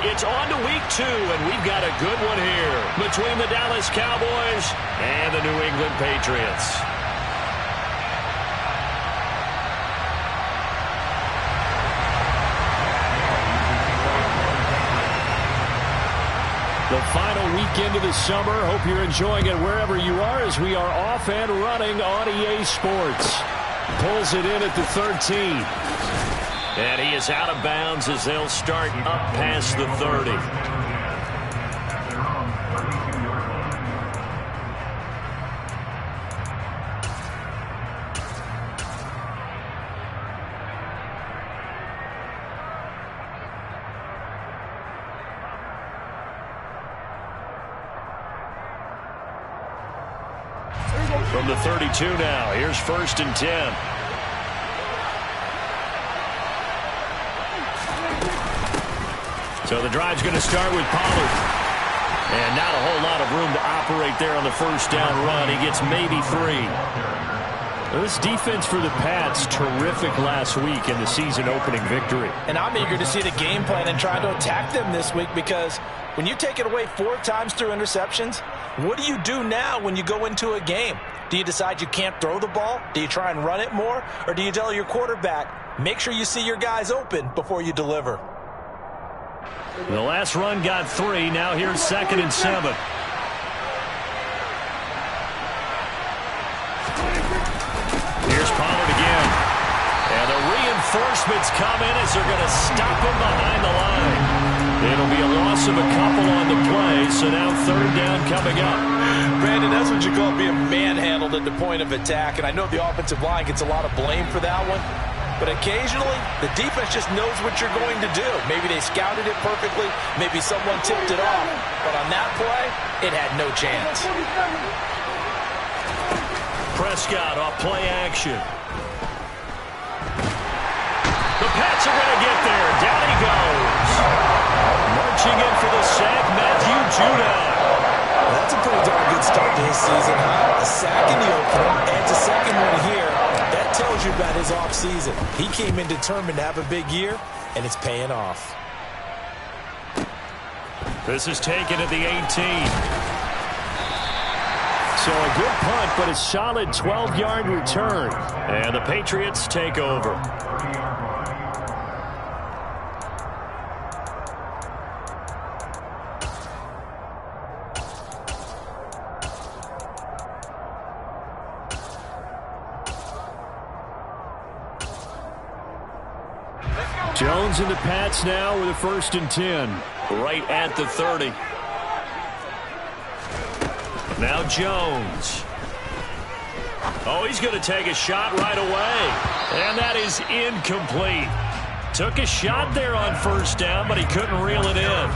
It's on to week 2, and we've got a good one here between the Dallas Cowboys and the New England Patriots. The final weekend of the summer. Hope you're enjoying it wherever you are as we are off and running on EA Sports. Pulls it in at the 13. And he is out of bounds as they'll start up past the 30. From the 32 now, here's 1st and 10. So the drive's going to start with Pollard. And not a whole lot of room to operate there on the first down run. He gets maybe 3. This defense for the Pats, terrific last week in the season-opening victory. And I'm eager to see the game plan and try to attack them this week, because when you take it away 4 times through interceptions, what do you do now when you go into a game? Do you decide you can't throw the ball? Do you try and run it more? Or do you tell your quarterback, make sure you see your guys open before you deliver? The last run got 3. Now here's 2nd and 7. Here's Pollard again. And the reinforcements come in as they're going to stop him behind the line. It'll be a loss of a couple on the play, so now 3rd down coming up. Brandon, that's what you call being manhandled at the point of attack, and I know the offensive line gets a lot of blame for that one, but occasionally the defense just knows what you're going to do. Maybe they scouted it perfectly, maybe someone tipped it off, but on that play, it had no chance. Prescott off play action. The Pats are going to get there. Down he goes. Marching in for the sack, Matthew Judon. That's a pretty darn good start to his season, huh? A sack in the opener, adds a second one here. That tells you about his offseason. He came in determined to have a big year, and it's paying off. This is taken at the 18. So a good punt, but a solid 12-yard return. And the Patriots take over. Jones and the Pats now with a 1st and 10. Right at the 30. Now Jones. Oh, he's going to take a shot right away. And that is incomplete. Took a shot there on 1st down, but he couldn't reel it in.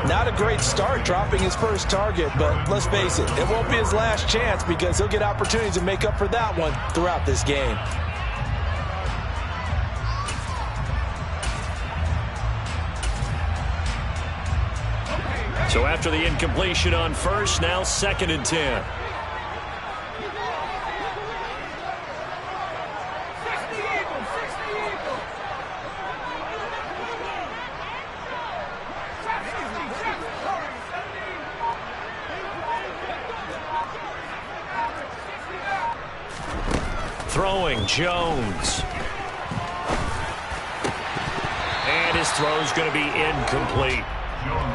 Not a great start dropping his first target, but let's face it, it won't be his last chance because he'll get opportunities to make up for that one throughout this game. So after the incompletion on 1st, now 2nd and 10. Throwing, Jones. And his throw's going to be incomplete.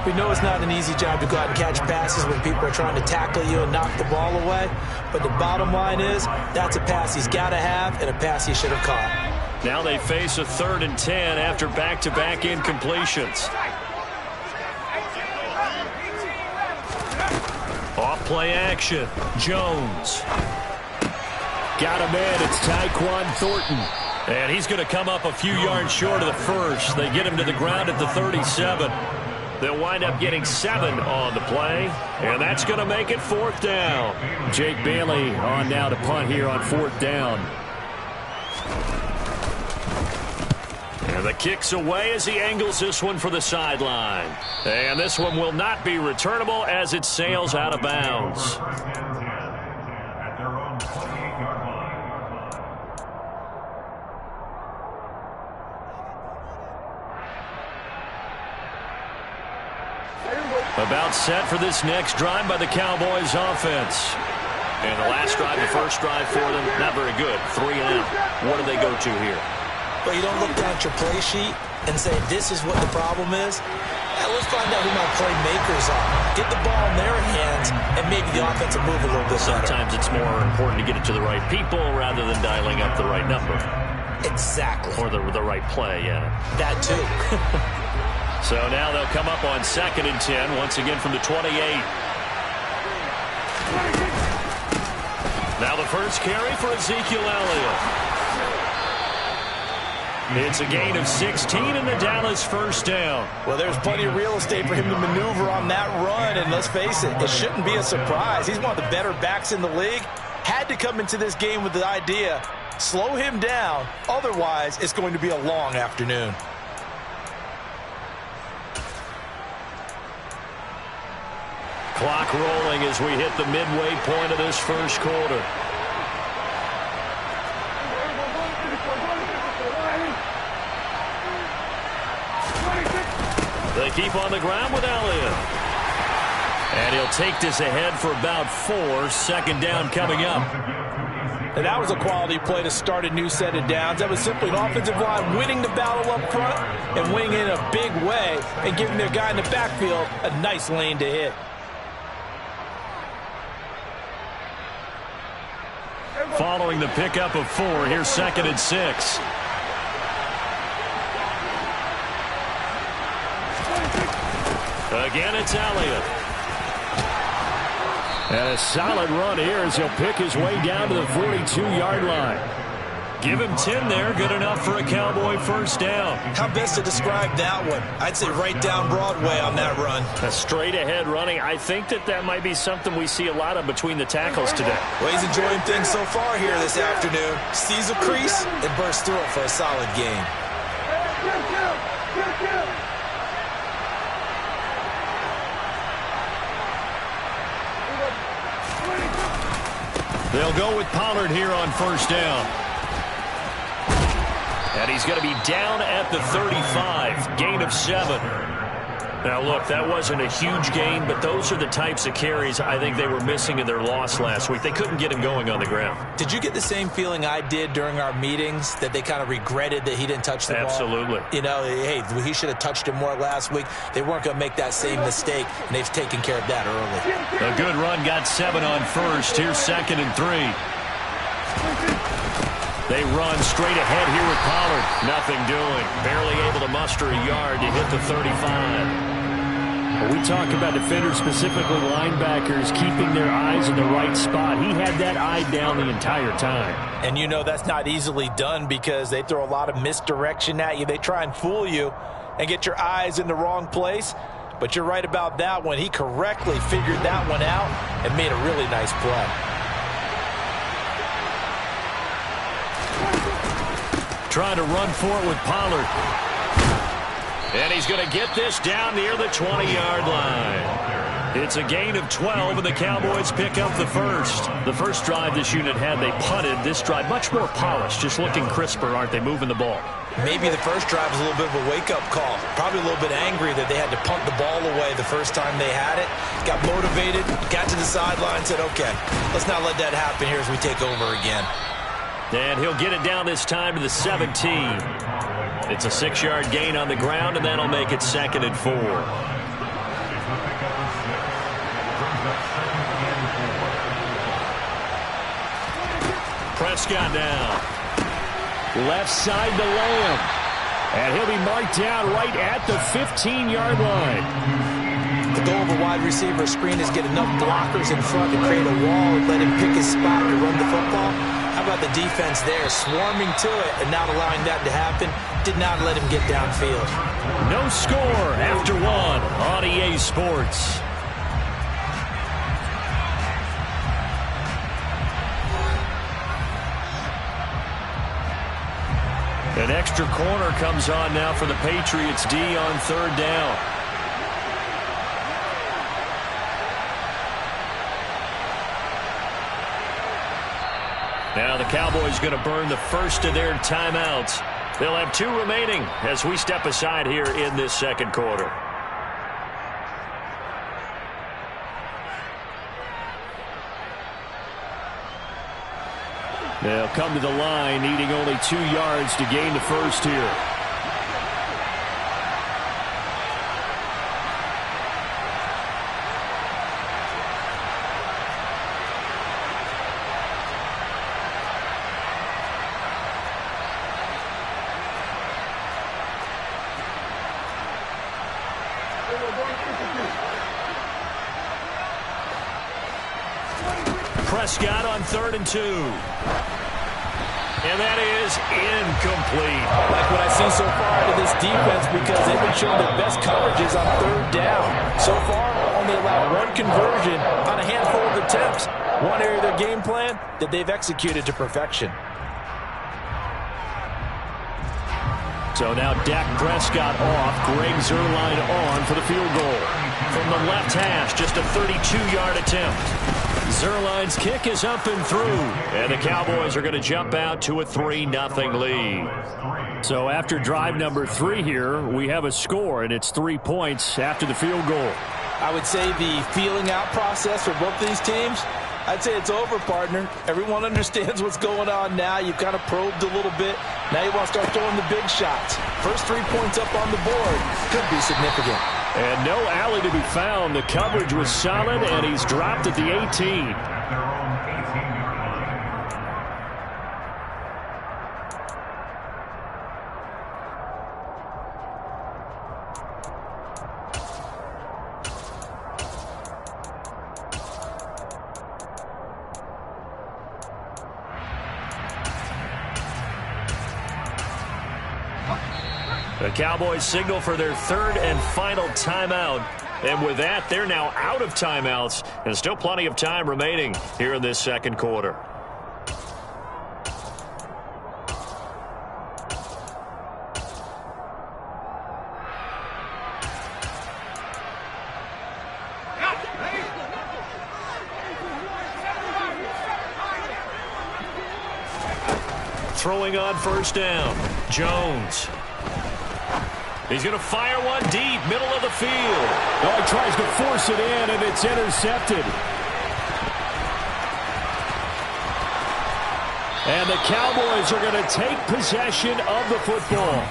We know it's not an easy job to go out and catch passes when people are trying to tackle you and knock the ball away. But the bottom line is, that's a pass he's got to have and a pass he should have caught. Now they face a 3rd and 10 after back-to-back incompletions. Off play action. Jones. Got him in. It's Tyquan Thornton. And he's going to come up a few yards short of the 1st. They get him to the ground at the 37. They'll wind up getting 7 on the play, and that's going to make it 4th down. Jake Bailey on now to punt here on 4th down. And the kick's away as he angles this one for the sideline. And this one will not be returnable as it sails out of bounds. About set for this next drive by the Cowboys offense. And the last drive, the first drive for them, not very good. 3 and out. What do they go to here? Well, you don't look down at your play sheet and say, this is what the problem is. Let's find out who my playmakers are. Get the ball in their hands, and maybe the offense will move a little bit better. Sometimes it's more important to get it to the right people rather than dialing up the right number. Exactly. Or the right play, yeah. That too. So now they'll come up on 2nd and 10, once again from the 28. Now the first carry for Ezekiel Elliott. It's a gain of 16 and the Dallas first down. Well, there's plenty of real estate for him to maneuver on that run, and let's face it, it shouldn't be a surprise. He's one of the better backs in the league. Had to come into this game with the idea, slow him down, otherwise it's going to be a long afternoon. Clock rolling as we hit the midway point of this first quarter. They keep on the ground with Elliott. And he'll take this ahead for about 4. 2nd down coming up. And that was a quality play to start a new set of downs. That was simply an offensive line winning the battle up front and winning in a big way and giving their guy in the backfield a nice lane to hit. Following the pickup of 4, here's 2nd and 6. Again, it's Elliott. And a solid run here as he'll pick his way down to the 42-yard line. Give him 10 there, good enough for a Cowboy first down. How best to describe that one? I'd say right down Broadway on that run. A straight-ahead running. I think that might be something we see a lot of between the tackles today. Well, he's enjoying things so far here this afternoon. Sees a crease and bursts through it for a solid gain. They'll go with Pollard here on first down. And he's going to be down at the 35. Gain of 7. Now, look, that wasn't a huge gain, but those are the types of carries I think they were missing in their loss last week. They couldn't get him going on the ground. Did you get the same feeling I did during our meetings, that they kind of regretted that he didn't touch the ball? Absolutely. You know, hey, he should have touched it more last week. They weren't going to make that same mistake, and they've taken care of that early. A good run, got 7 on first. Here's 2nd and 3. They run straight ahead here with Pollard. Nothing doing. Barely able to muster a yard to hit the 35. When we talk about defenders, specifically linebackers, keeping their eyes in the right spot, he had that eye down the entire time. And you know that's not easily done because they throw a lot of misdirection at you. They try and fool you and get your eyes in the wrong place. But you're right about that one. He correctly figured that one out and made a really nice play. Trying to run for it with Pollard. And he's going to get this down near the 20-yard line. It's a gain of 12, and the Cowboys pick up the first. The first drive this unit had, they punted. This drive, much more polished, just looking crisper, aren't they, moving the ball? Maybe the first drive was a little bit of a wake-up call. Probably a little bit angry that they had to punt the ball away the first time they had it. Got motivated, got to the sideline, said, okay, let's not let that happen here as we take over again. And he'll get it down this time to the 17. It's a 6-yard gain on the ground, and that'll make it 2nd and 4. Prescott now. Left side to Lamb. And he'll be marked down right at the 15-yard line. The goal of a wide receiver screen is get enough blockers in front to create a wall and let him pick his spot to run the football. How about the defense there, swarming to it and not allowing that to happen? Did not let him get downfield. No score after 1 on EA Sports. An extra corner comes on now for the Patriots D on 3rd down. Now the Cowboys going to burn the first of their timeouts. They'll have 2 remaining as we step aside here in this second quarter. They'll come to the line, needing only 2 yards to gain the first here. Prescott on 3rd and 2. And that is incomplete. Like what I've seen so far out of this defense, because they've been showing their best coverages on 3rd down. So far, only allowed 1 conversion on a handful of attempts. One area of their game plan that they've executed to perfection. So now Dak Prescott off, Greg Zuerlein on for the field goal. From the left hash, just a 32-yard attempt. Zuerlein's kick is up and through, and the Cowboys are going to jump out to a 3-0 lead. So after drive number 3 here, we have a score, and it's 3 points after the field goal. I would say the feeling out process for both these teams, I'd say it's over, partner. Everyone understands what's going on now. You've kind of probed a little bit. Now you want to start throwing the big shots. First 3 points up on the board could be significant. And no alley to be found. The coverage was solid, and he's dropped at the 18. The Cowboys signal for their 3rd and final timeout. And with that, they're now out of timeouts. And still plenty of time remaining here in this second quarter. Throwing on 1st down, Jones. He's going to fire one deep, middle of the field. Oh, he tries to force it in, and it's intercepted. And the Cowboys are going to take possession of the football.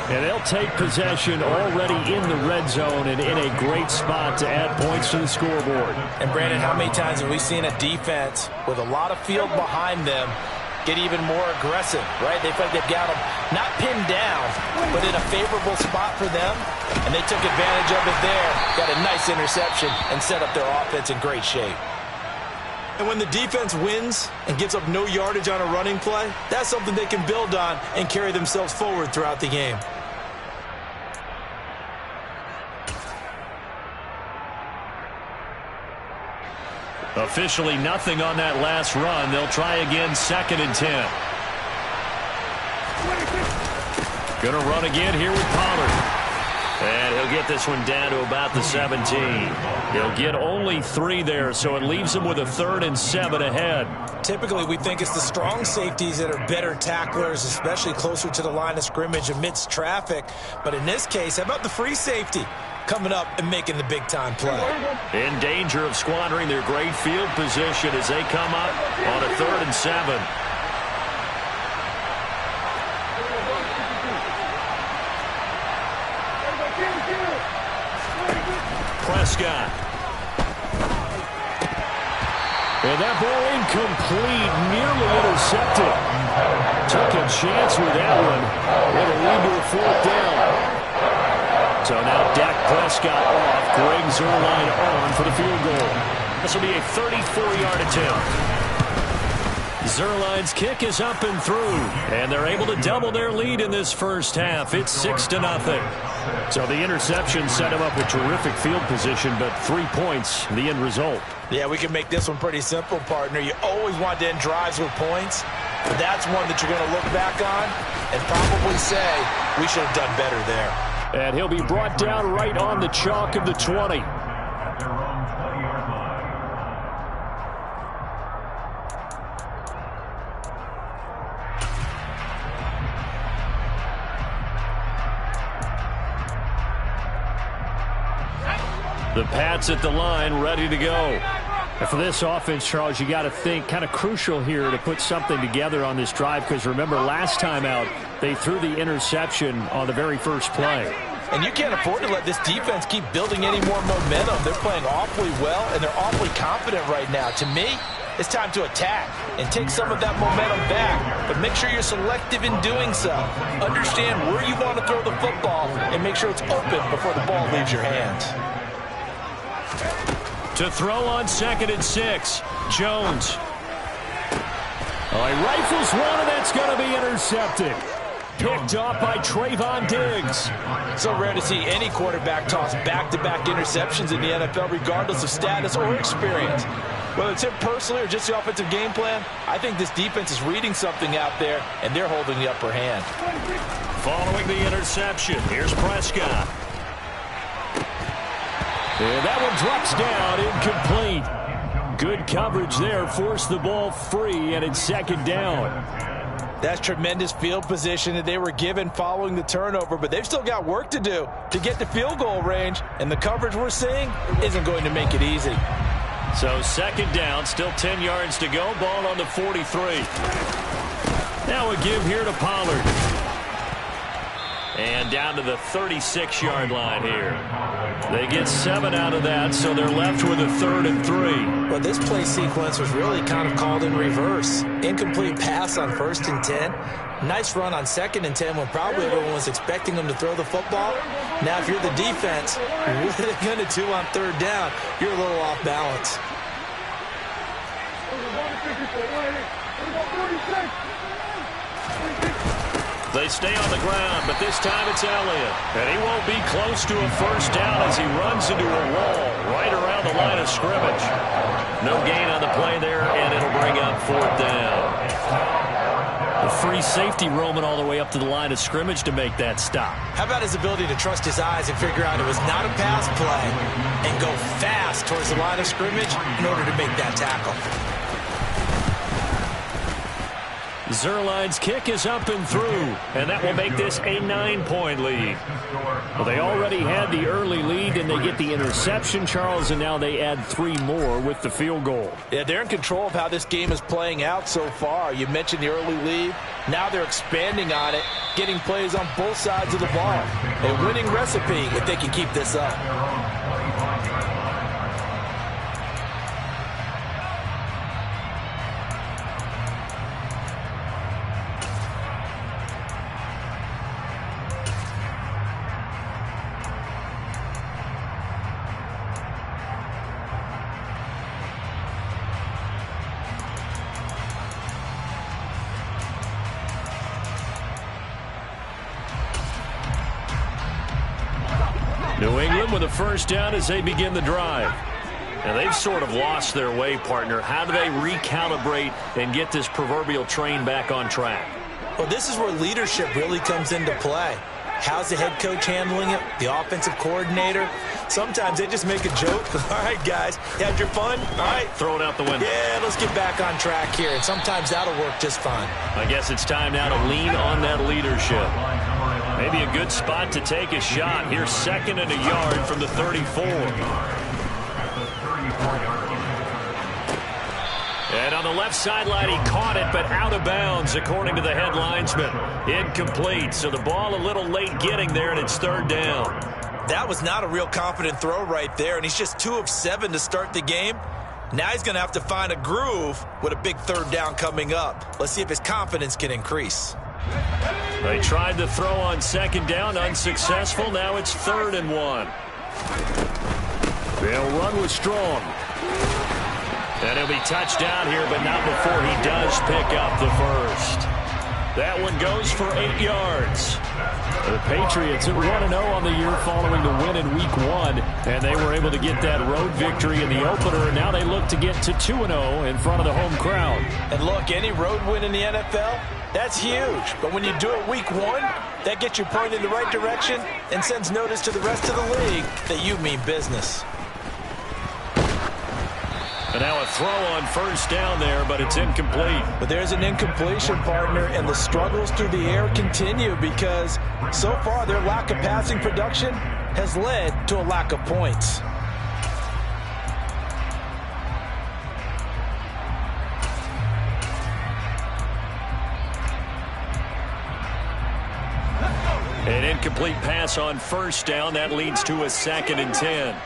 And they'll take possession already in the red zone and in a great spot to add points to the scoreboard. And, Brandon, how many times have we seen a defense with a lot of field behind them get even more aggressive, right? They feel like they've got them not pinned down, but in a favorable spot for them, and they took advantage of it there, got a nice interception, and set up their offense in great shape. And when the defense wins and gives up no yardage on a running play, that's something they can build on and carry themselves forward throughout the game. Officially nothing on that last run. They'll try again, 2nd and 10. Going to run again here with Pollard. And he'll get this one down to about the 17. He'll get only 3 there, so it leaves him with a 3rd and 7 ahead. Typically, we think it's the strong safeties that are better tacklers, especially closer to the line of scrimmage amidst traffic. But in this case, how about the free safety coming up and making the big-time play? In danger of squandering their great field position as they come up on a 3rd and 7. Prescott. And that ball incomplete, nearly intercepted. Took a chance with that one. It'll lead to a 4th down. So now Dak Prescott off, Greg Zuerlein on for the field goal. This will be a 34-yard attempt. Zuerlein's kick is up and through, and they're able to double their lead in this first half. It's 6-0. So the interception set him up with terrific field position, but 3 points, the end result. Yeah, we can make this one pretty simple, partner. You always want to end drives with points, but that's one that you're going to look back on and probably say, we should have done better there. And he'll be brought down right on the chalk of the 20. The Pats at the line, ready to go. And for this offense, Charles, you got to think kind of crucial here to put something together on this drive, because remember last time out they threw the interception on the very first play. And you can't afford to let this defense keep building any more momentum. They're playing awfully well, and they're awfully confident right now. To me, it's time to attack and take some of that momentum back, but make sure you're selective in doing so. Understand where you want to throw the football and make sure it's open before the ball leaves your hands. To throw on 2nd and 6, Jones. Oh, he rifles one, and that's going to be intercepted. Picked off by Trayvon Diggs. So rare to see any quarterback toss back-to-back interceptions in the NFL, regardless of status or experience. Whether it's him personally or just the offensive game plan, I think this defense is reading something out there, and they're holding the upper hand. Following the interception, here's Prescott. And that one drops down, incomplete. Good coverage there, forced the ball free, and it's 2nd down. That's tremendous field position that they were given following the turnover, but they've still got work to do to get to field goal range, and the coverage we're seeing isn't going to make it easy. So 2nd down, still 10 yards to go, ball on the 43. Now a give here to Pollard. And down to the 36-yard line here. They get 7 out of that, so they're left with a 3rd and 3. Well, this play sequence was really kind of called in reverse. Incomplete pass on 1st and 10. Nice run on 2nd and 10 when probably everyone was expecting them to throw the football. Now, if you're the defense, what are they going to do on 3rd down? You're a little off balance. They stay on the ground, but this time it's Elliott. And he won't be close to a 1st down as he runs into a wall right around the line of scrimmage. No gain on the play there, and it'll bring up 4th down. A free safety roaming all the way up to the line of scrimmage to make that stop. How about his ability to trust his eyes and figure out it was not a pass play and go fast towards the line of scrimmage in order to make that tackle. Zerline's kick is up and through, and that will make this a 9-point lead. Well, they already had the early lead, and they get the interception, Charles, and now they add 3 more with the field goal. Yeah, they're in control of how this game is playing out so far. You mentioned the early lead. Now they're expanding on it, getting plays on both sides of the ball. A winning recipe if they can keep this up. New England with a 1st down as they begin the drive. And they've sort of lost their way, partner. How do they recalibrate and get this proverbial train back on track? Well, this is where leadership really comes into play. How's the head coach handling it? The offensive coordinator? Sometimes they just make a joke. All right, guys, you had your fun? All right. Throw it out the window. Yeah, let's get back on track here. And sometimes that'll work just fine. I guess it's time now to lean on that leadership. Maybe a good spot to take a shot. Here's 2nd and a yard from the 34. And on the left sideline, he caught it, but out of bounds, according to the head linesman. Incomplete, so the ball a little late getting there, and it's 3rd down. That was not a real confident throw right there, and he's just 2 of 7 to start the game. Now he's going to have to find a groove with a big 3rd down coming up. Let's see if his confidence can increase. They tried to throw on 2nd down, unsuccessful. Now it's 3rd and 1. They'll run with Strong. And he'll be touched down here, but not before he does pick up the 1st. That one goes for 8 yards. The Patriots at 1-0 on the year following the win in Week 1, and they were able to get that road victory in the opener, and now they look to get to 2-0 in front of the home crowd. And look, any road win in the NFL, that's huge. But when you do it Week 1, that gets you pointed in the right direction and sends notice to the rest of the league that you mean business. And now a throw on 1st down there, but it's incomplete. But there's an incompletion, partner, and the struggles through the air continue because so far their lack of passing production has led to a lack of points. An incomplete pass on first down. That leads to a 2nd and 10.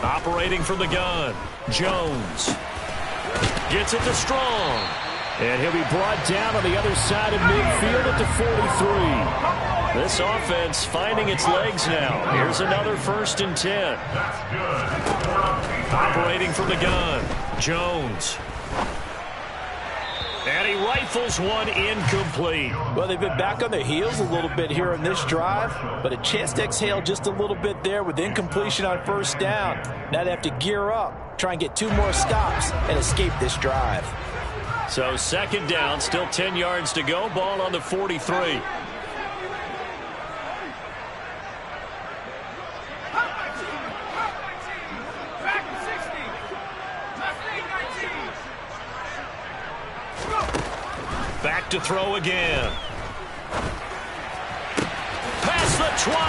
Operating from the gun, Jones gets it to Strong. And he'll be brought down on the other side of midfield at the 43. This offense finding its legs now. Here's another 1st and 10. Operating from the gun, Jones. And he rifles one incomplete. Well, they've been back on their heels a little bit here in this drive, but a chance to exhale just a little bit there with incompletion on first down. Now they have to gear up, try and get 2 more stops, and escape this drive. So 2nd down, still 10 yards to go. Ball on the 43. Back to throw again. Past the 20.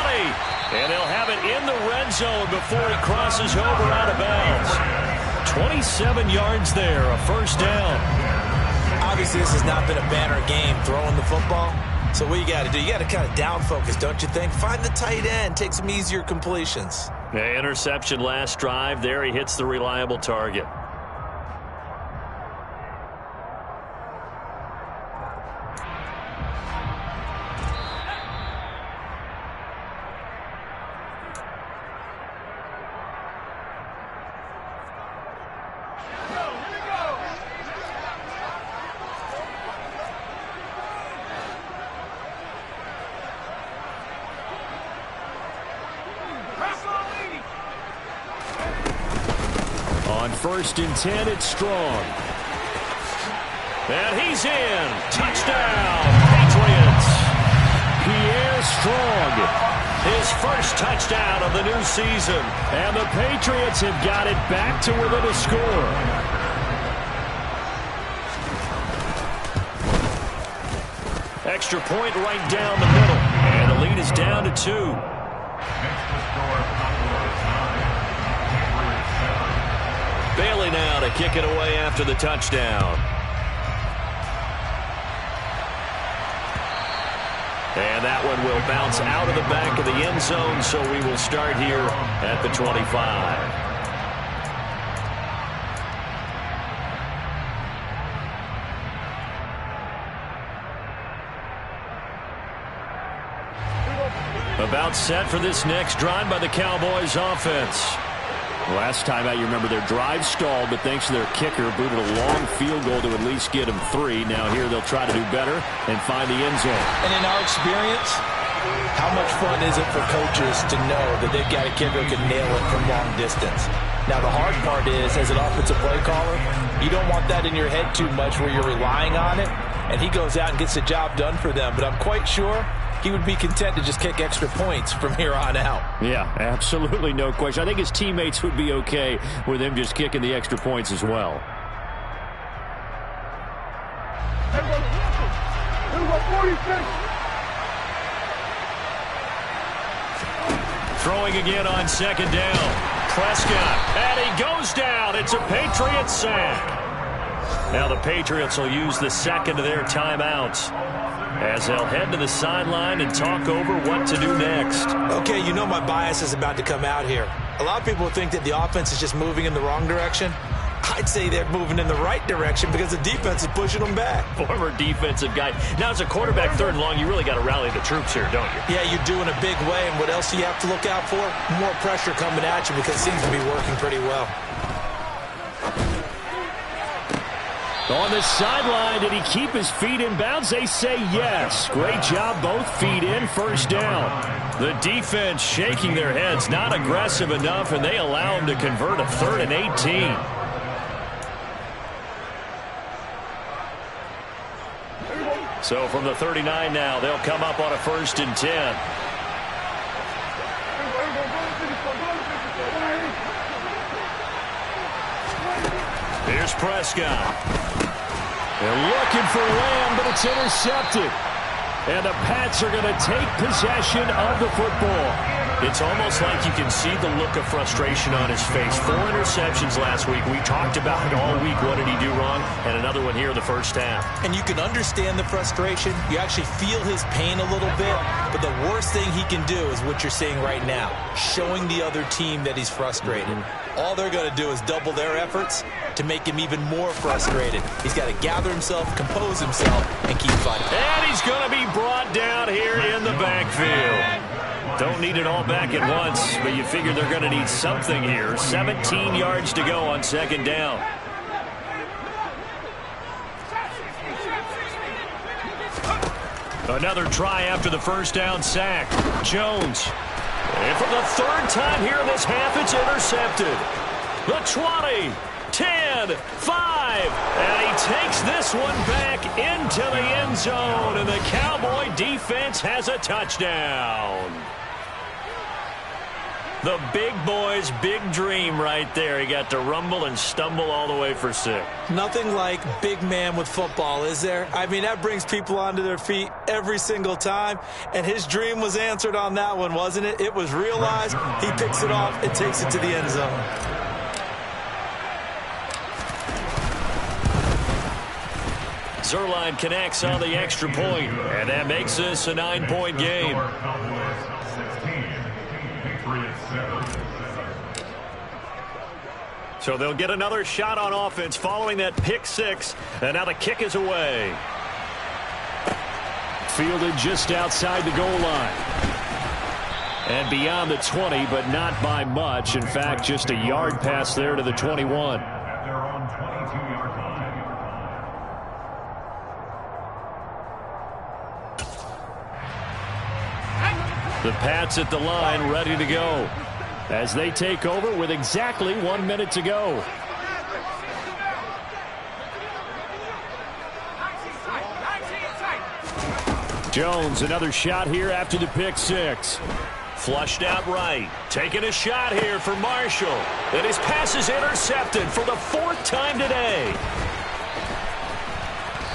And they'll have it in the red zone before he crosses over out of bounds. 27 yards there, a 1st down. Obviously, this has not been a banner game throwing the football. So what you got to do, you got to kind of down focus, don't you think? Find the tight end, take some easier completions. Yeah, interception last drive. There he hits the reliable target. On 1st and 10, it's Strong. And he's in. Touchdown, Patriots. Pierre Strong. His first touchdown of the new season. And the Patriots have got it back to within a score. Extra point right down the middle. And the lead is down to 2. Bailey now to kick it away after the touchdown. And that one will bounce out of the back of the end zone, so we will start here at the 25. About set for this next drive by the Cowboys offense. Last time out, you remember their drive stalled, but thanks to their kicker, booted a long field goal to at least get them 3. Now here they'll try to do better and find the end zone. And in our experience, how much fun is it for coaches to know that they've got a kicker who can nail it from long distance? Now the hard part is, as an offensive play caller, you don't want that in your head too much where you're relying on it, and he goes out and gets the job done for them. But I'm quite sure he would be content to just kick extra points from here on out. Yeah, absolutely no question. I think his teammates would be okay with him just kicking the extra points as well. Throwing again on 2nd down. Prescott, and he goes down. It's a Patriots sack. Now the Patriots will use the 2nd of their timeouts as they'll head to the sideline and talk over what to do next. Okay, you know my bias is about to come out here. A lot of people think that the offense is just moving in the wrong direction. I'd say they're moving in the right direction because the defense is pushing them back. Former defensive guy. Now, as a quarterback 3rd and long, you really got to rally the troops here, don't you? Yeah, you do in a big way. And what else do you have to look out for? More pressure coming at you because it seems to be working pretty well. On the sideline, did he keep his feet in bounds? They say yes. Great job, both feet in, 1st down. The defense shaking their heads, not aggressive enough, and they allow him to convert a 3rd and 18. So from the 39 now, they'll come up on a 1st and 10. Here's Prescott. They're looking for Lamb, but it's intercepted. And the Pats are going to take possession of the football. It's almost like you can see the look of frustration on his face. 4 interceptions last week. We talked about it all week. What did he do wrong? And another one here in the first half. And you can understand the frustration. You actually feel his pain a little bit. But the worst thing he can do is what you're seeing right now, showing the other team that he's frustrated. All they're going to do is double their efforts to make him even more frustrated. He's got to gather himself, compose himself, and keep fighting. And he's going to be brought down here in the backfield. Don't need it all back at once, but you figure they're going to need something here. 17 yards to go on second down. Another try after the first down sack. Jones. And for the 3rd time here in this half, it's intercepted. The 20, 10, 5. And he takes this one back into the end zone. And the Cowboy defense has a touchdown. The big boy's big dream right there. He got to rumble and stumble all the way for 6. Nothing like big man with football, is there? I mean, that brings people onto their feet every single time. And his dream was answered on that one, wasn't it? It was realized. He picks it off and takes it to the end zone. Zerline connects on the extra point, and that makes this a 9-point game. So they'll get another shot on offense following that pick 6, and now the kick is away. Fielded just outside the goal line. And beyond the 20, but not by much. In fact, just a yard pass there to the 21. The Pats at the line, ready to go, as they take over with exactly 1 minute to go. Jones, another shot here after the pick 6. Flushed out right. Taking a shot here for Marshall. And his pass is intercepted for the 4th time today.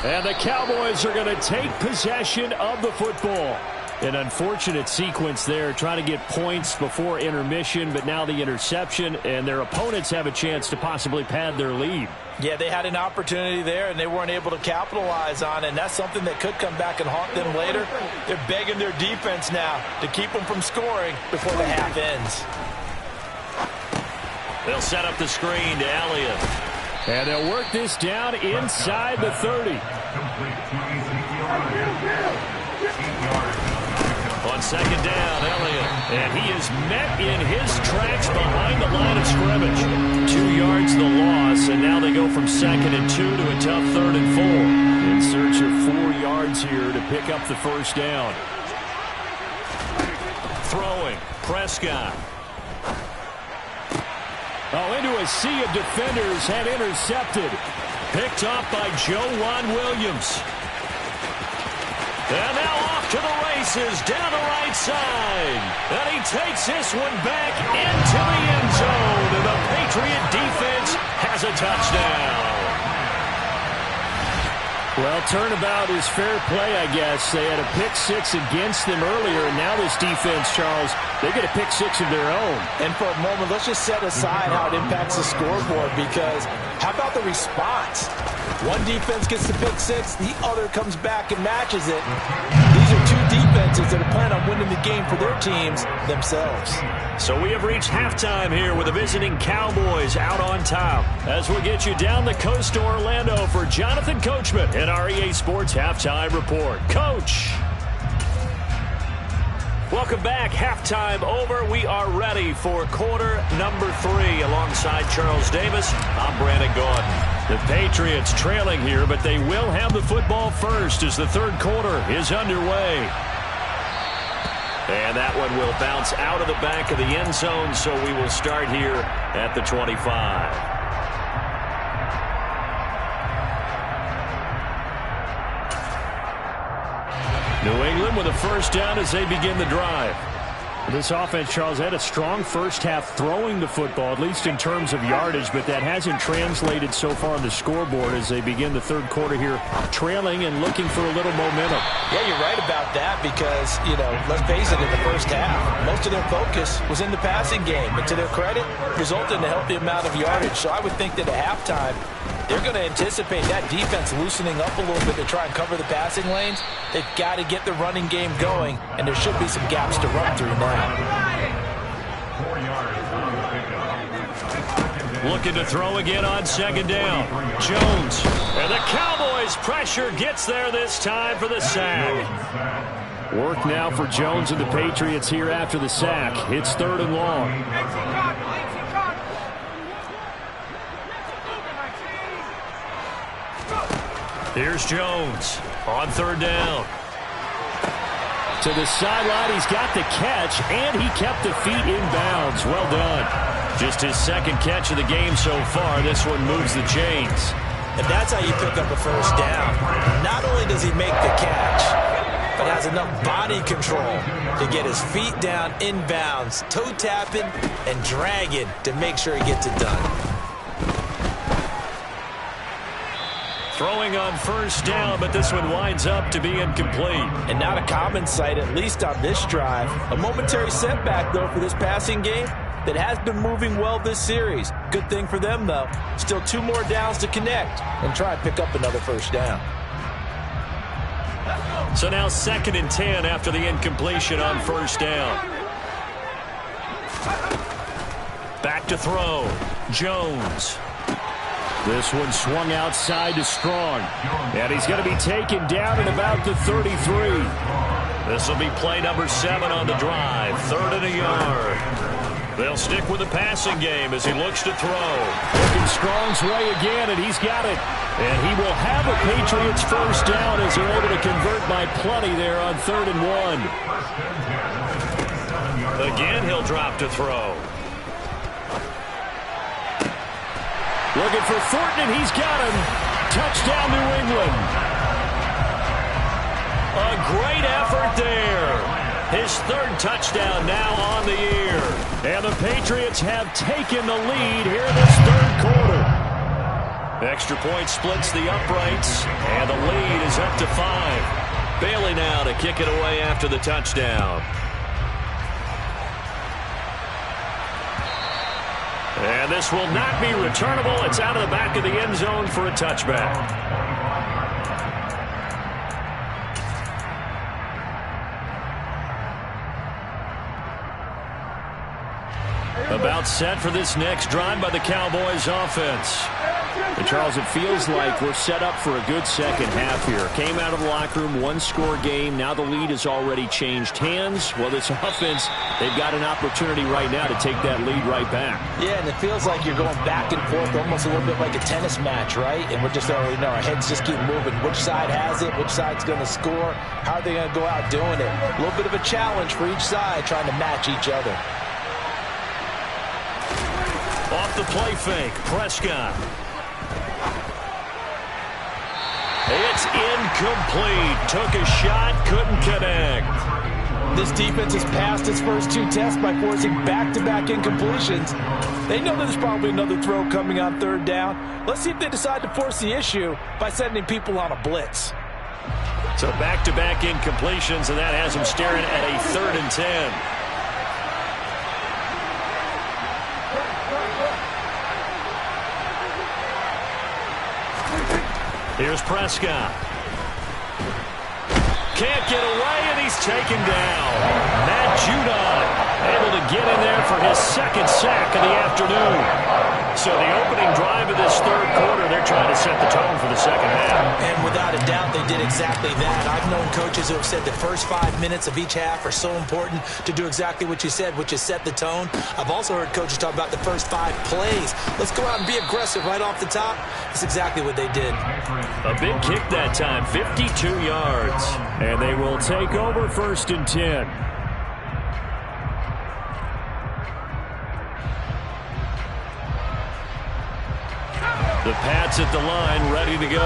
And the Cowboys are going to take possession of the football. An unfortunate sequence there, trying to get points before intermission, but now the interception, and their opponents have a chance to possibly pad their lead. Yeah, they had an opportunity there, and they weren't able to capitalize on it, and that's something that could come back and haunt them later. They're begging their defense now to keep them from scoring before the half ends. They'll set up the screen to Elliott. And they'll work this down inside the 30. On second down, Elliott. And he is met in his tracks behind the line of scrimmage. 2 yards the loss, and now they go from 2nd and 2 to a tough 3rd and 4. In search of 4 yards here to pick up the first down. Throwing, Prescott. Oh, into a sea of defenders, had intercepted. Picked off by Joe Williams. And now off to the races, down the right side. And he takes this one back into the end zone. And the Patriot defense has a touchdown. Well, turnabout is fair play, I guess. They had a pick 6 against them earlier, and now this defense, Charles, they get a pick 6 of their own. And for a moment, let's just set aside how it impacts the scoreboard, because how about the response? One defense gets the pick 6, the other comes back and matches it. These are two defenses that are planning on winning the game for their teams themselves. So we have reached halftime here with the visiting Cowboys out on top. As we get you down the coast to Orlando for Jonathan Coachman and our EA Sports Halftime Report. Coach. Welcome back. Halftime over. We are ready for quarter number 3. Alongside Charles Davis, I'm Brandon Gaudin. The Patriots trailing here, but they will have the football first as the 3rd quarter is underway. And that one will bounce out of the back of the end zone, so we will start here at the 25. New England with a first down as they begin the drive. This offense, Charles, had a strong first half throwing the football, at least in terms of yardage, but that hasn't translated so far on the scoreboard as they begin the third quarter here, trailing and looking for a little momentum. Yeah, you're right about that because, let's face it, in the first half, most of their focus was in the passing game. And to their credit, resulted in a healthy amount of yardage. So I would think that at halftime, they're going to anticipate that defense loosening up a little bit to try and cover the passing lanes. They've got to get the running game going, and there should be some gaps to run through now. Looking to throw again on second down. Jones. And the Cowboys' pressure gets there this time for the sack. Work now for Jones and the Patriots here after the sack. It's 3rd and long. Here's Jones on 3rd down. To the sideline, he's got the catch, and he kept the feet in bounds. Well done. Just his second catch of the game so far. This one moves the chains. And that's how you pick up a first down. Not only does he make the catch, but has enough body control to get his feet down in bounds, toe tapping and dragging to make sure he gets it done. Throwing on first down, but this one winds up to be incomplete. And not a common sight, at least on this drive. A momentary setback, though, for this passing game that has been moving well this series. Good thing for them, though. Still 2 more downs to connect and try and pick up another first down. So now 2nd and 10 after the incompletion on first down. Back to throw. Jones. This one swung outside to Strong. And he's going to be taken down at about the 33. This will be play number 7 on the drive. 3rd and a yard. They'll stick with the passing game as he looks to throw. Looking Strong's way again, and he's got it. And he will have a Patriots first down as they're able to convert by plenty there on 3rd and 1. Again, he'll drop to throw. Looking for Thornton, and he's got him. Touchdown, New England. A great effort there. His 3rd touchdown now on the year. And the Patriots have taken the lead here in this 3rd quarter. Extra point splits the uprights, and the lead is up to 5. Bailey now to kick it away after the touchdown. And this will not be returnable. It's out of the back of the end zone for a touchback. About set for this next drive by the Cowboys offense. And Charles, it feels like we're set up for a good second half here. Came out of the locker room, 1-score game. Now the lead has already changed hands. Well, this offense, they've got an opportunity right now to take that lead right back. Yeah, and it feels like you're going back and forth almost a little bit like a tennis match, right? And we're just already know our heads just keep moving. Which side has it? Which side's going to score? How are they going to go out doing it? A little bit of a challenge for each side trying to match each other. Off the play fake, Prescott. It's incomplete. Took a shot, couldn't connect. This defense has passed its first 2 tests by forcing back-to-back incompletions. They know there's probably another throw coming on 3rd down. Let's see if they decide to force the issue by sending people on a blitz. So back-to-back incompletions, and that has them staring at a 3rd and 10. Here's Prescott. Can't get away, and he's taken down. Matt Judon able to get in there for his 2nd sack of the afternoon. So the opening drive of this 3rd quarter, they're trying to set the tone for the second half. And without a doubt, they did exactly that. I've known coaches who have said the first 5 minutes of each half are so important to do exactly what you said, which is set the tone. I've also heard coaches talk about the first 5 plays. Let's go out and be aggressive right off the top. That's exactly what they did. A big kick that time, 52 yards. And they will take over 1st and 10. The Pats at the line, ready to go.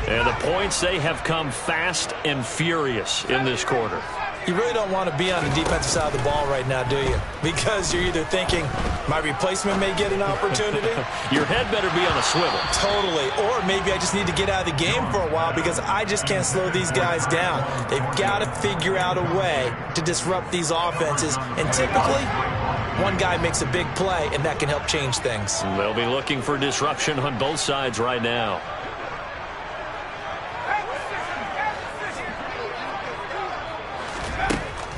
And the points, they have come fast and furious in this quarter. You really don't want to be on the defensive side of the ball right now, do you? Because you're either thinking, my replacement may get an opportunity. Your head better be on a swivel. Totally. Or maybe I just need to get out of the game for a while because I just can't slow these guys down. They've got to figure out a way to disrupt these offenses. And typically, one guy makes a big play, and that can help change things. They'll be looking for disruption on both sides right now.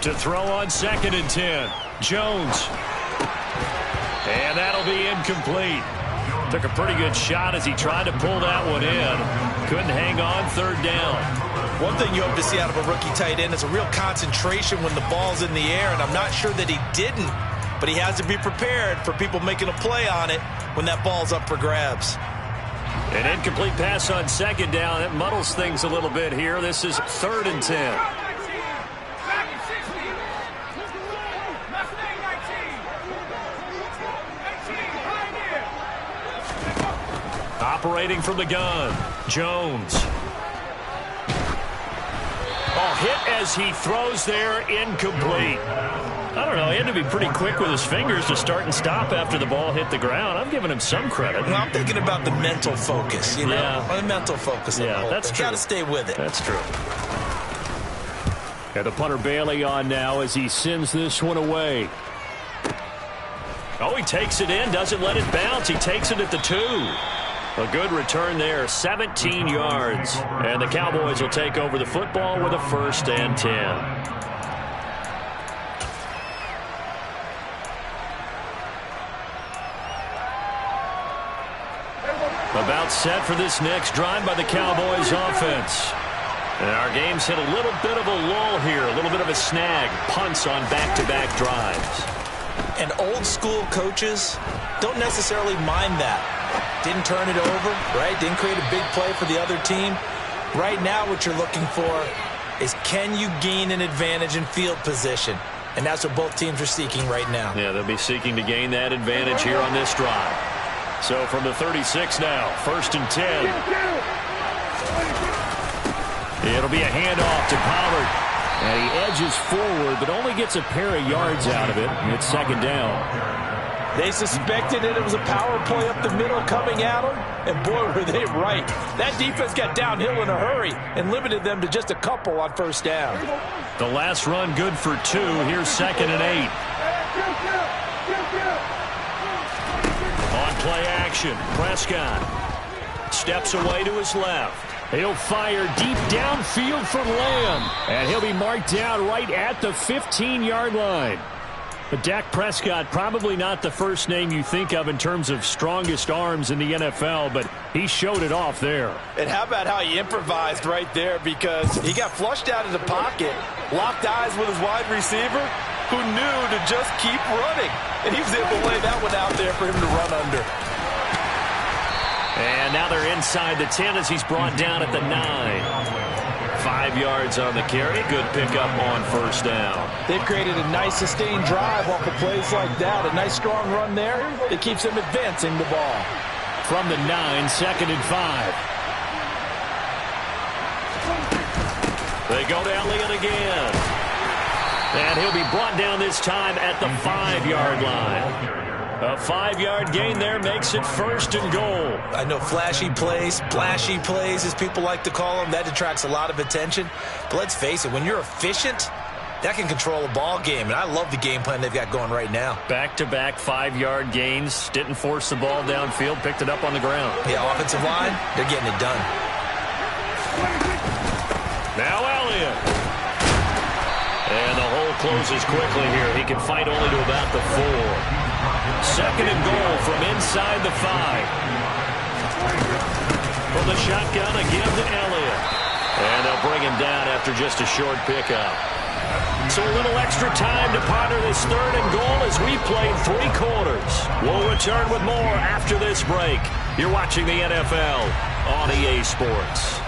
To throw on 2nd and 10. Jones. And that'll be incomplete. Took a pretty good shot as he tried to pull that one in. Couldn't hang on 3rd down. One thing you hope to see out of a rookie tight end is a real concentration when the ball's in the air, and I'm not sure that he didn't, but he has to be prepared for people making a play on it when that ball's up for grabs. An incomplete pass on 2nd down. It muddles things a little bit here. This is 3rd and 10. Operating from the gun, Jones. Oh, hit as he throws there, incomplete. I don't know, he had to be pretty quick with his fingers to start and stop after the ball hit the ground. I'm giving him some credit. Well, I'm thinking about the mental focus, you know? Yeah. The mental focus of the whole that's thing. true. Got to stay with it. That's true. And the punter Bailey on now as he sends this one away. Oh, he takes it in, doesn't let it bounce. He takes it at the 2. A good return there, 17 yards. And the Cowboys will take over the football with a 1st and 10. About set for this next drive by the Cowboys offense. And our game's hit a little bit of a lull here, a little bit of a snag. Punts on back-to-back drives. And old school coaches don't necessarily mind that. Didn't turn it over, right? Didn't create a big play for the other team. Right now what you're looking for is can you gain an advantage in field position? And that's what both teams are seeking right now. Yeah, they'll be seeking to gain that advantage here on this drive. So from the 36 now, 1st and 10. It'll be a handoff to Pollard. And he edges forward, but only gets a pair of yards out of it. And it's 2nd down. They suspected it was a power play up the middle coming at them, and boy, were they right. That defense got downhill in a hurry and limited them to just a couple on 1st down. The last run good for 2. Here's 2nd and 8. On play action, Prescott steps away to his left. He'll fire deep downfield for Lamb, and he'll be marked down right at the 15-yard line. But Dak Prescott, probably not the first name you think of in terms of strongest arms in the NFL, but he showed it off there. And how about how he improvised right there, because he got flushed out of the pocket, locked eyes with his wide receiver, who knew to just keep running. And he was able to lay that one out there for him to run under. And now they're inside the 10 as he's brought down at the 9. 5 yards on the carry. Good pickup on 1st down. They've created a nice sustained drive off of plays like that. A nice strong run there. It keeps them advancing the ball. From the 9, 2nd and 5. They go to Elliott again. And he'll be brought down this time at the 5-yard line. A 5-yard gain there makes it 1st and goal. I know flashy plays, splashy plays, as people like to call them, that attracts a lot of attention. But let's face it, when you're efficient, that can control a ball game. And I love the game plan they've got going right now. Back-to-back 5-yard gains. Didn't force the ball downfield. Picked it up on the ground. Yeah, offensive line, they're getting it done. Now Elliott. And the hole closes quickly here. He can fight only to about the 4. 2nd and goal from inside the 5. From the shotgun again to Elliott. And they'll bring him down after just a short pickup. So a little extra time to ponder this 3rd and goal as we played 3 quarters. We'll return with more after this break. You're watching the NFL on EA Sports.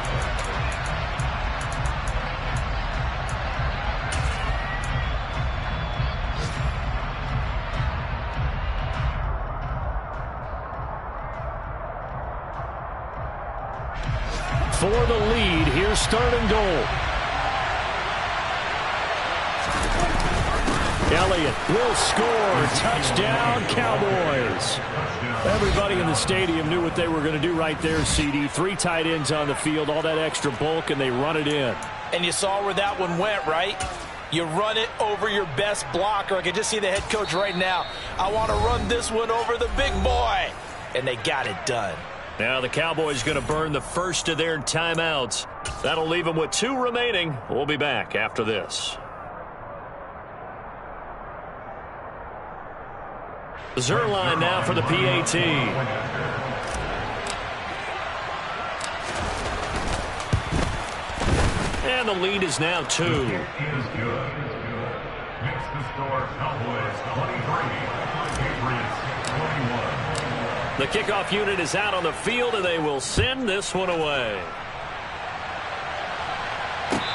For the lead, here's 3rd and goal. Elliott will score. Touchdown, Cowboys. Everybody in the stadium knew what they were going to do right there, CD. 3 tight ends on the field, all that extra bulk, and they run it in. And you saw where that one went, right? You run it over your best blocker. I can just see the head coach right now. I want to run this one over the big boy. And they got it done. Now the Cowboys going to burn the first of their timeouts. That'll leave them with 2 remaining. We'll be back after this. Zerline now for the PAT. And the lead is now 2. The kickoff unit is out on the field, and they will send this one away.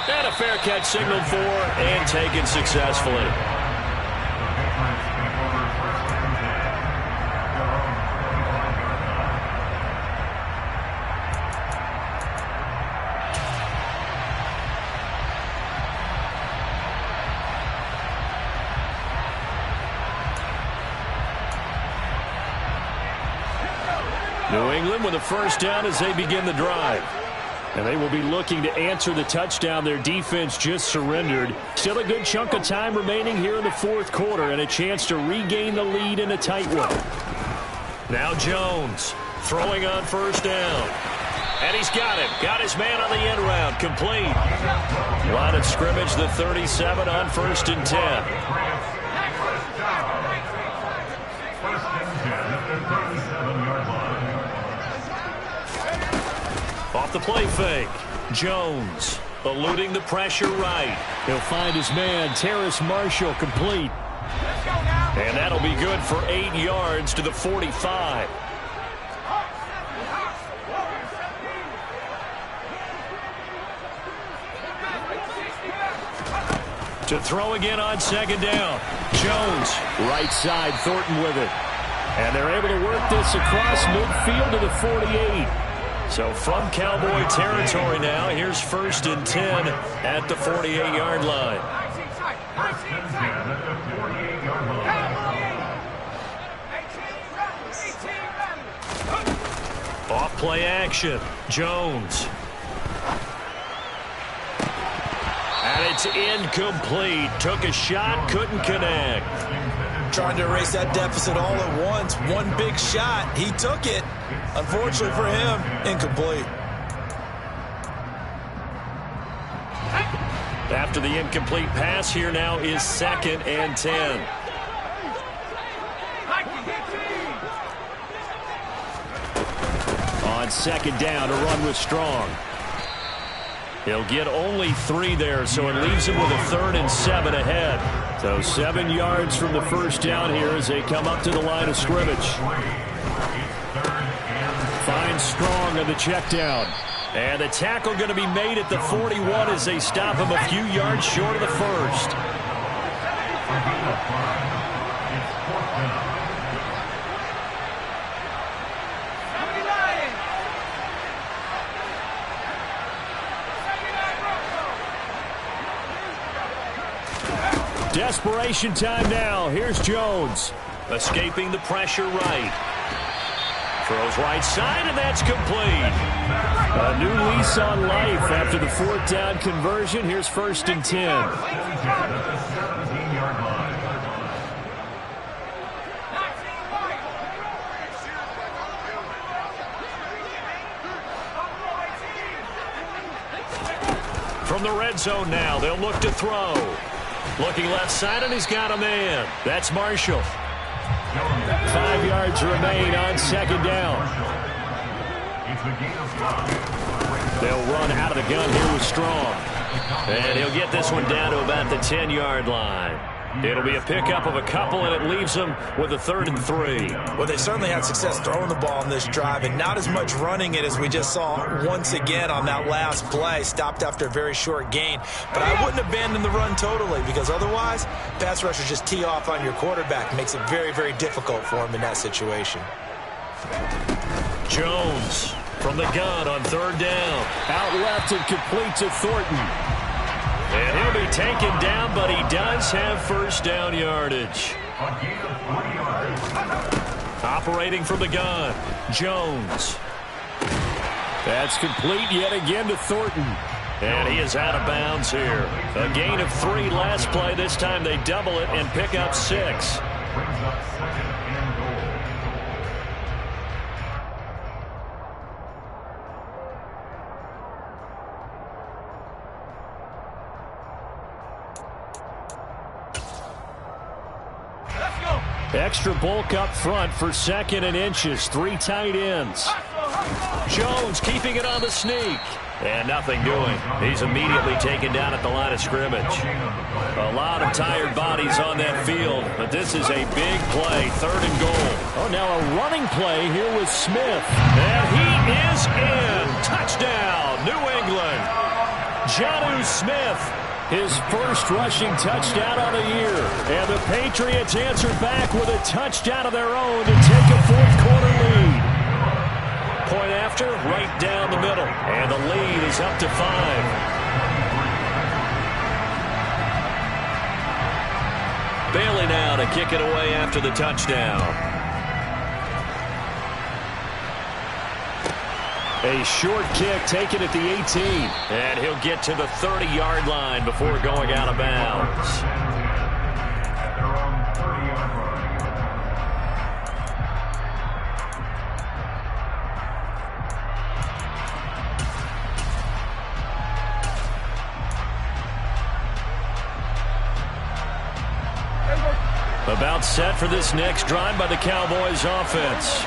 And a fair catch signaled for and taken successfully. New England with a first down as they begin the drive. And they will be looking to answer the touchdown their defense just surrendered. Still a good chunk of time remaining here in the 4th quarter and a chance to regain the lead in a tight one. Now Jones throwing on first down. And he's got it. Got his man on the end round. Complete. Line of scrimmage, the 37 on 1st and 10. Off the play fake. Jones eluding the pressure right. He'll find his man, Terrace Marshall, complete. And that'll be good for 8 yards to the 45. To throw again on 2nd down. Jones, right side, Thornton with it. And they're able to work this across midfield to the 48. So from Cowboy territory now, here's 1st and 10 at the 48-yard line. Off play action. Jones. And it's incomplete. Took a shot, couldn't connect. Trying to erase that deficit all at once. One big shot. He took it. Unfortunately for him, incomplete. After the incomplete pass, here now is 2nd and 10. On 2nd down, a run with Strong. He'll get only 3 there, so it leaves him with a 3rd and 7 ahead. So 7 yards from the first down here as they come up to the line of scrimmage. Finds Strong on the check down. And the tackle going to be made at the 41 as they stop him a few yards short of the first. Desperation time now. Here's Jones. Escaping the pressure right. Throws right side, and that's complete. A new lease on life after the 4th down conversion. Here's 1st and 10. From the red zone now, they'll look to throw. Looking left side, and he's got a man. That's Marshall. 5 yards remain on 2nd down. They'll run out of the gun here with Strong. And he'll get this one down to about the 10-yard line. It'll be a pickup of a couple, and it leaves them with a 3rd and 3. Well, they certainly had success throwing the ball on this drive, and not as much running it as we just saw once again on that last play. Stopped after a very short gain. But I wouldn't abandon the run totally, because otherwise, pass rushers just tee off on your quarterback. Makes it very, very difficult for him in that situation. Jones from the gun on 3rd down. Out left and complete to Thornton. And he'll be taken down, but he does have first down yardage. Operating from the gun, Jones. That's complete yet again to Thornton. And he is out of bounds here. A gain of 3 last play. This time they double it and pick up 6. Extra bulk up front for 2nd and inches. 3 tight ends. Jones keeping it on the sneak. And nothing doing. He's immediately taken down at the line of scrimmage. A lot of tired bodies on that field, but this is a big play. 3rd and goal. Oh, now a running play here with Smith. And he is in. Touchdown, New England. Jonnu Smith. His first rushing touchdown on the year. And the Patriots answered back with a touchdown of their own to take a 4th quarter lead. Point after, right down the middle. And the lead is up to 5. Bailey now to kick it away after the touchdown. A short kick taken at the 18. And he'll get to the 30-yard line before going out of bounds. About set for this next drive by the Cowboys offense.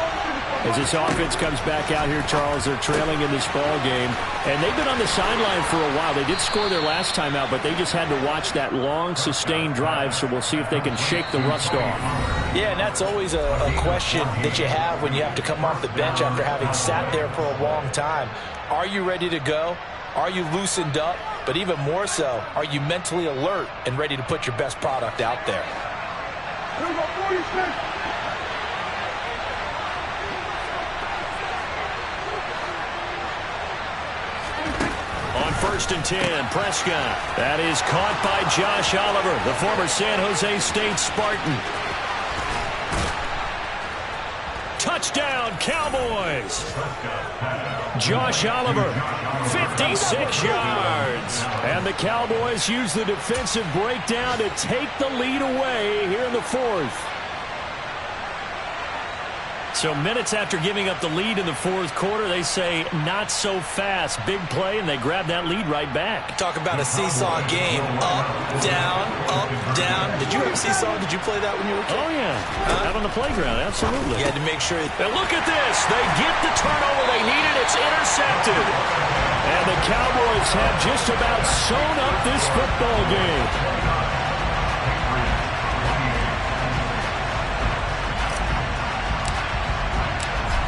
As this offense comes back out here, Charles, they're trailing in this ball game. And they've been on the sideline for a while. They did score their last time out, but they just had to watch that long, sustained drive. So we'll see if they can shake the rust off. Yeah, and that's always a question that you have when you have to come off the bench after having sat there for a long time. Are you ready to go? Are you loosened up? But even more so, are you mentally alert and ready to put your best product out there? On 1st and 10, Prescott. That is caught by Josh Oliver, the former San Jose State Spartan. Touchdown, Cowboys. Josh Oliver, 56 yards. And the Cowboys use the defensive breakdown to take the lead away here in the 4th. So minutes after giving up the lead in the 4th quarter, they say not so fast. Big play, and they grab that lead right back. Talk about a seesaw game. Up, down, up, down. Did you have a seesaw? Did you play that when you were a kid? Oh, yeah. Out on the playground, absolutely. You had to make sure. And look at this. They get the turnover they needed. It's intercepted. And the Cowboys have just about sewn up this football game.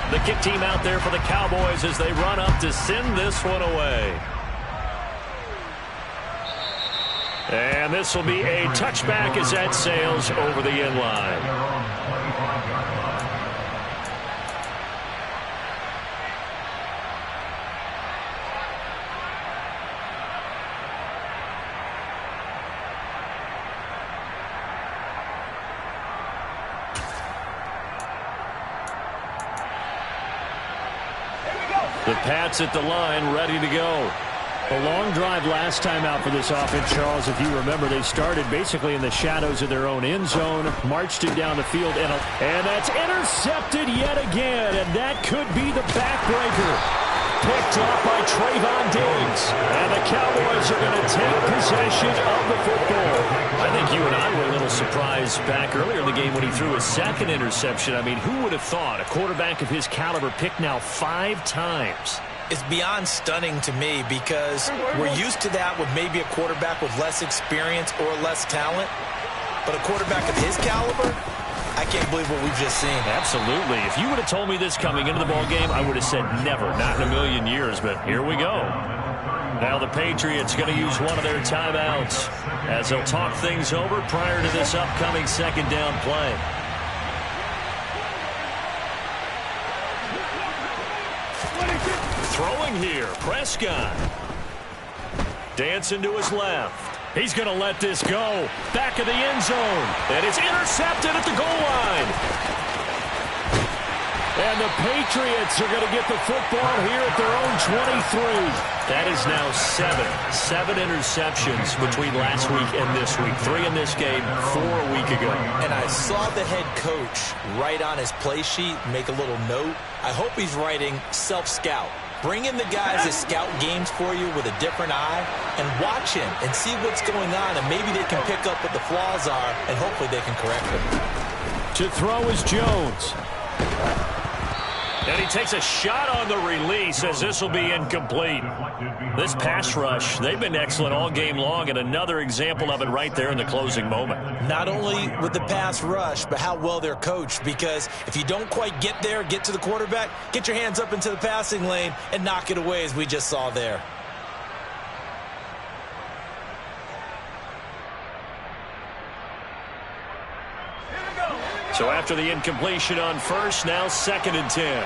The kick team out there for the Cowboys as they run up to send this one away. And this will be a touchback as that sails over the end line. The Pats at the line, ready to go. A long drive last time out for this offense, Charles. If you remember, they started basically in the shadows of their own end zone, marched it down the field, and that's intercepted yet again, and that could be the backbreaker. Picked off by Trayvon Diggs, and the Cowboys are going to take possession of the football. I think you and I were a little surprised back earlier in the game when he threw his 2nd interception. I mean, who would have thought a quarterback of his caliber picked now 5 times? It's beyond stunning to me because we're used to that with maybe a quarterback with less experience or less talent. But a quarterback of his caliber, I can't believe what we've just seen. Absolutely. If you would have told me this coming into the ballgame, I would have said never, not in a million years. But here we go. Now the Patriots going to use one of their timeouts as they'll talk things over prior to this upcoming 2nd down play. Throwing here, Prescott. Dancing to his left. He's going to let this go. Back of the end zone. And it's intercepted at the goal line. And the Patriots are going to get the football here at their own 23. That is now seven interceptions between last week and this week. 3 in this game, 4 a week ago. And I saw the head coach write on his play sheet, make a little note. I hope he's writing self-scout. Bring in the guys that scout games for you with a different eye and watch him and see what's going on, and maybe they can pick up what the flaws are, and hopefully they can correct them. To throw is Jones. And he takes a shot on the release as this will be incomplete. This pass rush, they've been excellent all game long, and another example of it right there in the closing moment. Not only with the pass rush, but how well they're coached, because if you don't quite get there, get to the quarterback, get your hands up into the passing lane and knock it away as we just saw there. So after the incompletion on first, now 2nd and 10.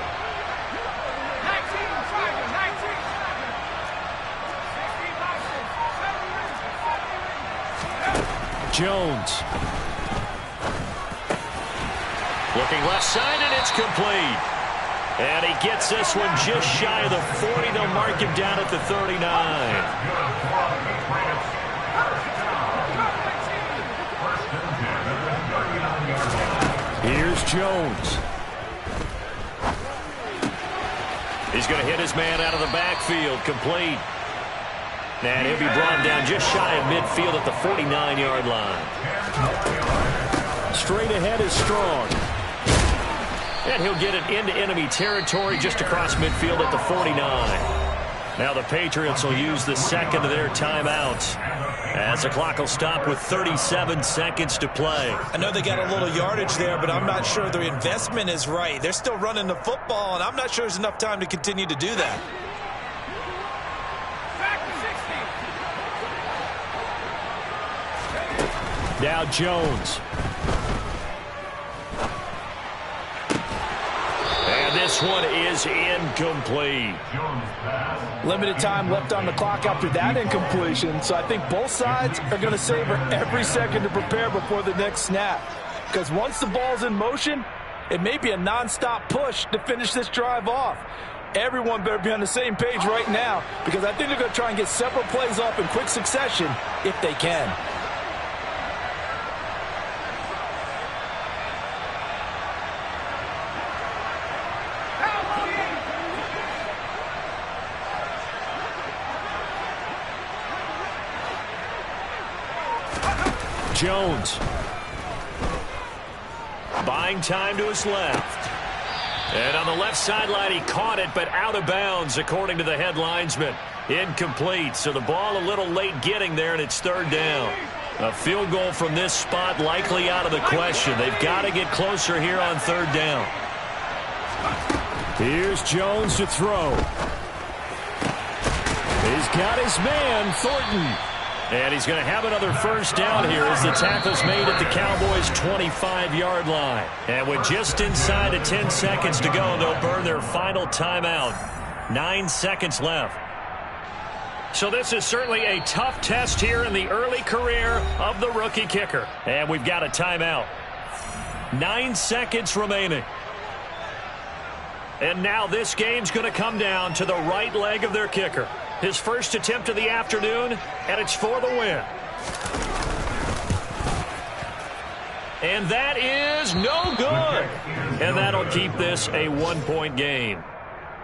Jones. Looking left side, and it's complete. And he gets this one just shy of the 40. They'll mark him down at the 39. Here's Jones. He's going to hit his man out of the backfield. Complete. And he'll be brought down just shy of midfield at the 49-yard line. Straight ahead is Strong. And he'll get it into enemy territory just across midfield at the 49. Now the Patriots will use the second of their timeouts, as the clock will stop with 37 seconds to play. I know they got a little yardage there, but I'm not sure their investment is right. They're still running the football, and I'm not sure there's enough time to continue to do that. Now Jones. And this one is incomplete. Limited time left on the clock after that incompletion, so I think both sides are going to savor every second to prepare before the next snap. Because once the ball's in motion, it may be a nonstop push to finish this drive off. Everyone better be on the same page right now, because I think they're going to try and get several plays off in quick succession if they can. Jones. Buying time to his left. And on the left sideline, he caught it, but out of bounds, according to the head linesman. Incomplete, so the ball a little late getting there, and it's 3rd down. A field goal from this spot likely out of the question. They've got to get closer here on 3rd down. Here's Jones to throw. He's got his man, Thornton. And he's going to have another first down here as the tackle's made at the Cowboys' 25-yard line. And with just inside of 10 seconds to go, they'll burn their final timeout. 9 seconds left. So this is certainly a tough test here in the early career of the rookie kicker. And we've got a timeout. 9 seconds remaining. And now this game's going to come down to the right leg of their kicker. His first attempt of the afternoon, and it's for the win. And that is no good. And that'll keep this a 1-point game.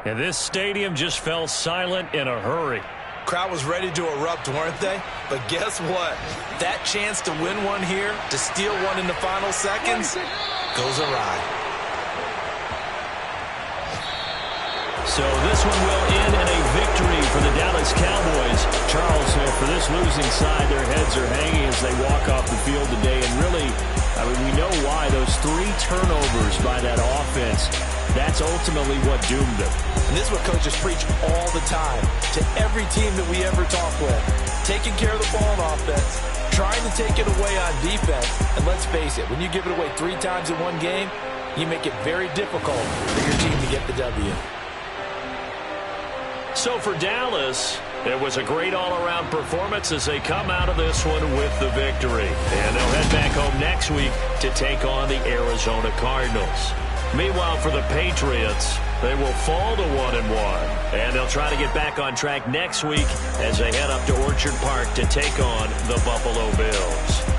And this stadium just fell silent in a hurry. Crowd was ready to erupt, weren't they? But guess what? That chance to win one here, to steal one in the final seconds, goes awry. So this one will end in a victory for the Dallas Cowboys. Charles, for this losing side, their heads are hanging as they walk off the field today. And really, I mean, we know why. Those 3 turnovers by that offense, that's ultimately what doomed them. And this is what coaches preach all the time to every team that we ever talk with. Taking care of the ball on offense, trying to take it away on defense. And let's face it, when you give it away 3 times in one game, you make it very difficult for your team to get the W. So for Dallas, It was a great all-around performance as they come out of this one with the victory. And they'll head back home next week to take on the Arizona Cardinals. Meanwhile, for the Patriots, they will fall to 1-1. And they'll try to get back on track next week as they head up to Orchard Park to take on the Buffalo Bills.